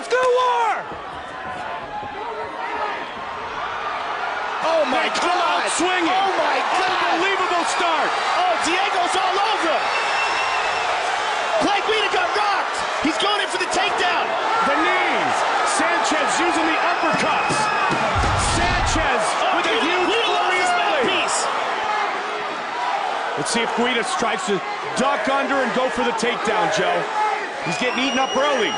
Let's go war! Oh my They come out God! swinging. Oh my God! Unbelievable start. Oh, Diego's all over him. Clay Guida got rocked. He's going in for the takedown. The knees. Sanchez using the uppercuts. Sanchez with a huge flurry early. Let's see if Guida tries to duck under and go for the takedown, Joe. He's getting eaten up early.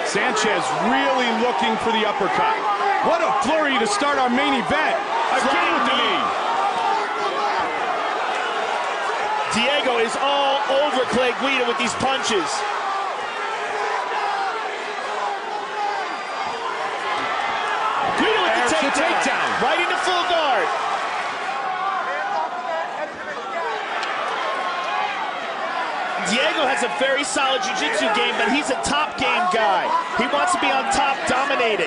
Sanchez really looking for the uppercut. What a flurry to start our main event. Again with the knee. Diego is all over Clay Guida with these punches. Guida with the takedown. Right into full guard. Diego has a very solid jiu-jitsu game, but he's a top game guy. He wants to be on top, dominating.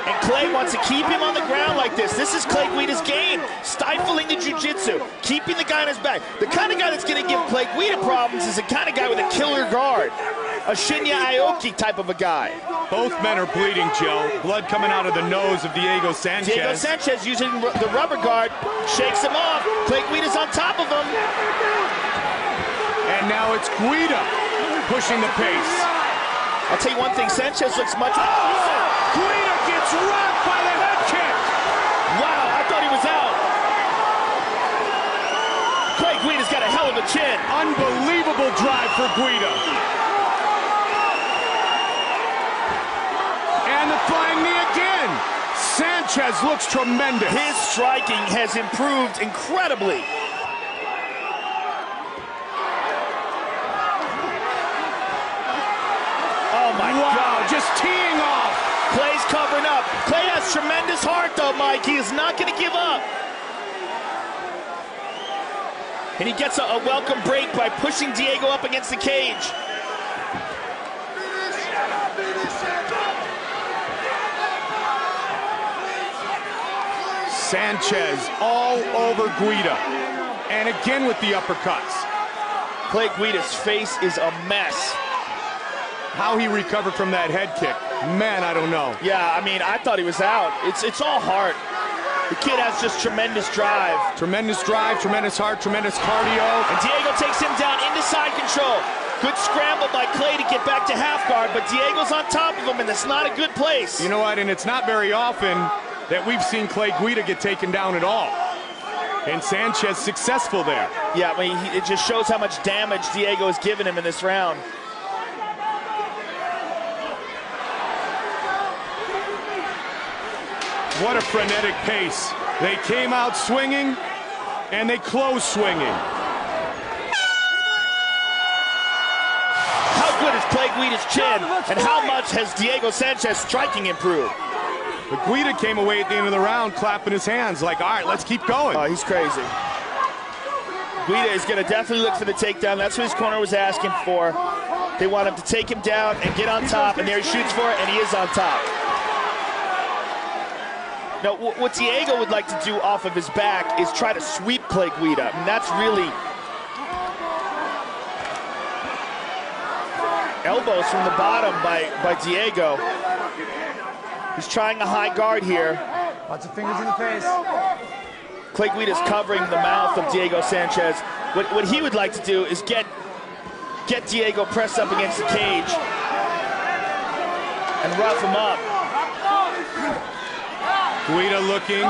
And Clay wants to keep him on the ground like this. This is Clay Guida's game. Stifling the jiu-jitsu, keeping the guy on his back. The kind of guy that's going to give Clay Guida problems is the kind of guy with a killer guard. A Shinya Aoki type of a guy. Both men are bleeding, Joe. Blood coming out of the nose of Diego Sanchez. Diego Sanchez using the rubber guard, shakes him off. Clay Guida's on top of him. And now it's Guida pushing the pace. I'll tell you one thing, Sanchez looks much... Guida gets rocked by the head kick. Wow, I thought he was out. Clay Guida's got a hell of a chin. Unbelievable drive for Guida. And the flying knee again. Sanchez looks tremendous. His striking has improved incredibly. Oh my God, just teeing off. Clay's covering up. Clay has tremendous heart though, Mike. He is not going to give up. And he gets a welcome break by pushing Diego up against the cage. Sanchez all over Guida. And again with the uppercuts. Clay Guida's face is a mess. How he recovered from that head kick, man, I don't know. Yeah, I mean, I thought he was out. It's all heart. The kid has just tremendous drive. Tremendous drive, tremendous heart, tremendous cardio. And Diego takes him down into side control. Good scramble by Clay to get back to half guard, but Diego's on top of him, and that's not a good place. You know what, and it's not very often that we've seen Clay Guida get taken down at all. And Sanchez successful there. Yeah, I mean, it just shows how much damage Diego has given him in this round. What a frenetic pace. They came out swinging, and they closed swinging. How good is Clay Guida's chin, and how much has Diego Sanchez striking improved? But Guida came away at the end of the round clapping his hands like, all right, let's keep going. Oh, he's crazy. Guida is going to definitely look for the takedown. That's what his corner was asking for. They want him to take him down and get on top, and there he shoots for it, and he is on top. Now, what Diego would like to do off of his back is try to sweep Clay Guida. I mean, that's really... Elbows from the bottom by Diego. He's trying a high guard here. Lots of fingers in the face. Clay Guida's covering the mouth of Diego Sanchez. What he would like to do is get Diego pressed up against the cage and rough him up. Guida looking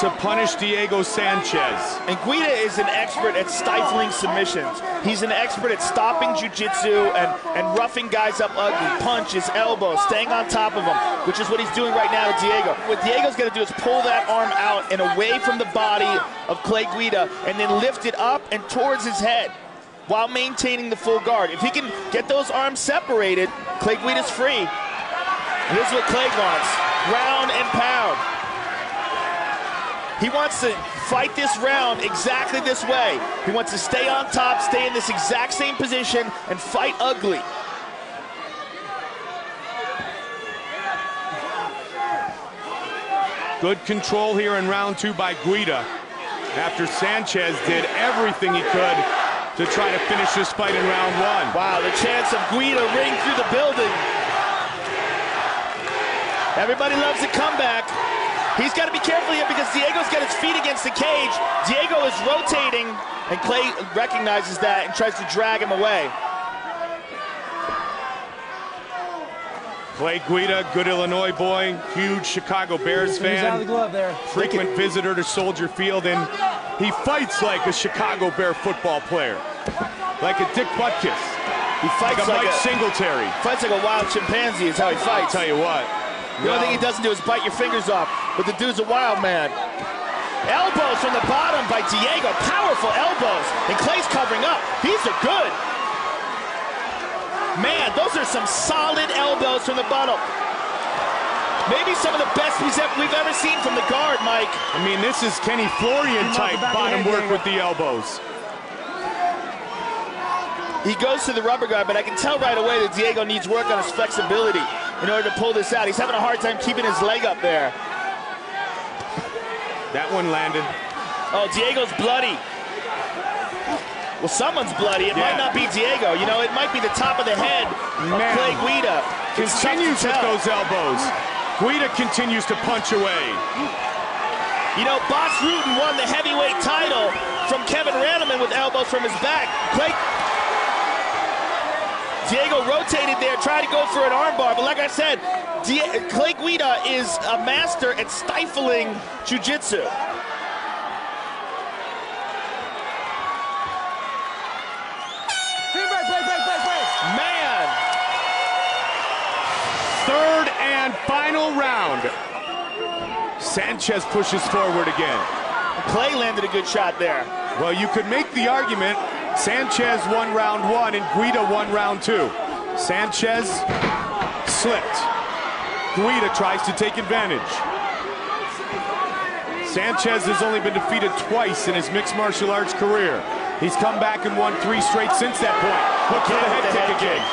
to punish Diego Sanchez. And Guida is an expert at stifling submissions. He's an expert at stopping jiu-jitsu and roughing guys up ugly. Punches, elbows, staying on top of them, which is what he's doing right now with Diego. What Diego's gonna do is pull that arm out and away from the body of Clay Guida and then lift it up and towards his head while maintaining the full guard. If he can get those arms separated, Clay Guida's free. And this is what Clay wants. Round and pound. He wants to fight this round exactly this way. He wants to stay on top, stay in this exact same position, and fight ugly. Good control here in round two by Guida after Sanchez did everything he could to try to finish this fight in round one. Wow, the chance of Guida ring through the building. Everybody loves a comeback. He's got to be careful here because Diego's got his feet against the cage. Diego is rotating, and Clay recognizes that and tries to drag him away. Clay Guida, good Illinois boy, huge Chicago Bears He's out of the fan, glove there. frequent visitor to Soldier Field, and he fights like a Chicago Bear football player, like a Dick Butkus. He fights like a Mike Singletary. Fights like a wild chimpanzee is how he fights. Tell you what. The only thing he doesn't do is bite your fingers off, but the dude's a wild man. Elbows from the bottom by Diego, powerful elbows, and Clay's covering up. These are good. Man, those are some solid elbows from the bottom. Maybe some of the best we've ever seen from the guard, Mike. I mean, this is Kenny Florian type bottom work with the elbows. He goes to the rubber guard, but I can tell right away that Diego needs work on his flexibility in order to pull this out. He's having a hard time keeping his leg up there. That one landed. Oh, Diego's bloody. Well, someone's bloody. It might not be Diego. You know, it might be the top of the head of Clay Guida. Continues with those elbows. Guida continues to punch away. You know, Bas Rutten won the heavyweight title from Kevin Randleman with elbows from his back. Diego rotated there, tried to go for an armbar, but like I said, Clay Guida is a master at stifling jiu-jitsu. Man! Third and final round. Sanchez pushes forward again. Clay landed a good shot there. Well, you could make the argument Sanchez won round one and Guida won round two. Sanchez slipped. Guida tries to take advantage. Sanchez has only been defeated twice in his mixed martial arts career. He's come back and won 3 straight since that point. Look for the head kick again.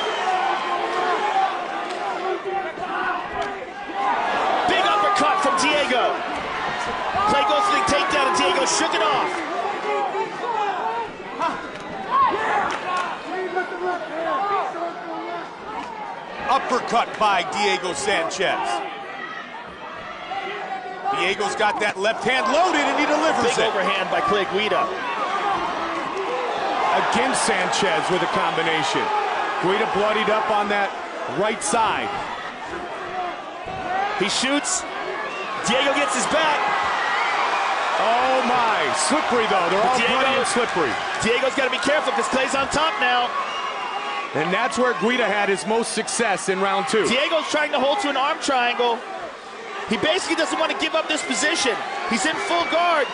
Big uppercut from Diego. Clay goes for the takedown and Diego shook it off. Uppercut by Diego Sanchez. Diego's got that left hand loaded and he delivers Big overhand by Clay Guida. Against Sanchez with a combination. Guida bloodied up on that right side. He shoots. Diego gets his back. Oh my, slippery though. They're all bloody and slippery. Diego's got to be careful because Clay's on top now. And that's where Guida had his most success in round two. Diego's trying to hold to an arm triangle. He basically doesn't want to give up this position. He's in full guard.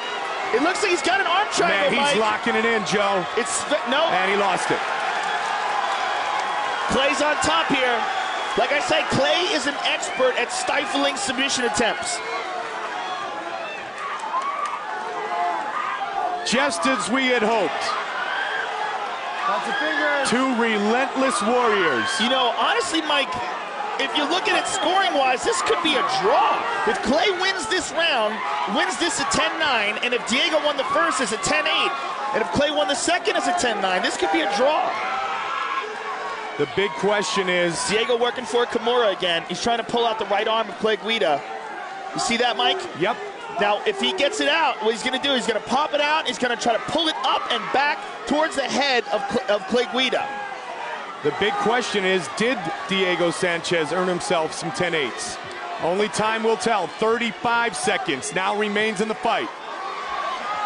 It looks like he's got an arm triangle, Man, he's Mike. locking it in, Joe. No. And he lost it. Clay's on top here. Like I said, Clay is an expert at stifling submission attempts. Just as we had hoped. Lots of fingers. 2 relentless warriors. You know, honestly, Mike, if you look at it scoring-wise, this could be a draw. If Clay wins this round, wins this at 10-9, and if Diego won the first, it's a 10-8, and if Clay won the second, it's a 10-9, this could be a draw. The big question is... Diego working for Kimura again. He's trying to pull out the right arm of Clay Guida. You see that, Mike? Yep. Now, if he gets it out, what he's going to do, he's going to pop it out, he's going to try to pull it up and back towards the head of Clay Guida. The big question is, did Diego Sanchez earn himself some 10-8s? Only time will tell. 35 seconds now remains in the fight.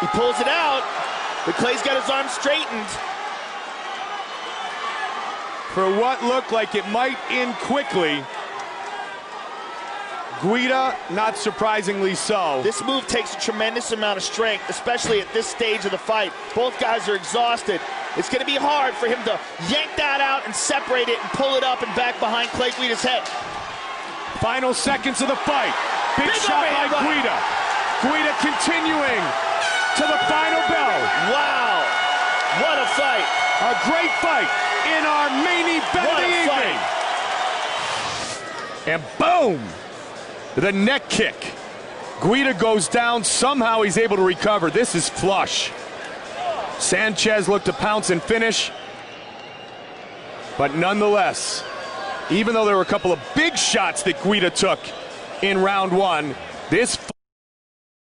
He pulls it out, but Clay's got his arm straightened. For what looked like it might end quickly, Guida, not surprisingly so. This move takes a tremendous amount of strength, especially at this stage of the fight. Both guys are exhausted. It's going to be hard for him to yank that out and separate it and pull it up and back behind Clay Guida's head. Final seconds of the fight. Big shot by Guida. Guida continuing to the final bell. Wow. What a fight. A great fight in our main event of the evening. And boom. The neck kick. Guida goes down. Somehow he's able to recover. This is flush. Sanchez looked to pounce and finish. But nonetheless, even though there were a couple of big shots that Guida took in round one, this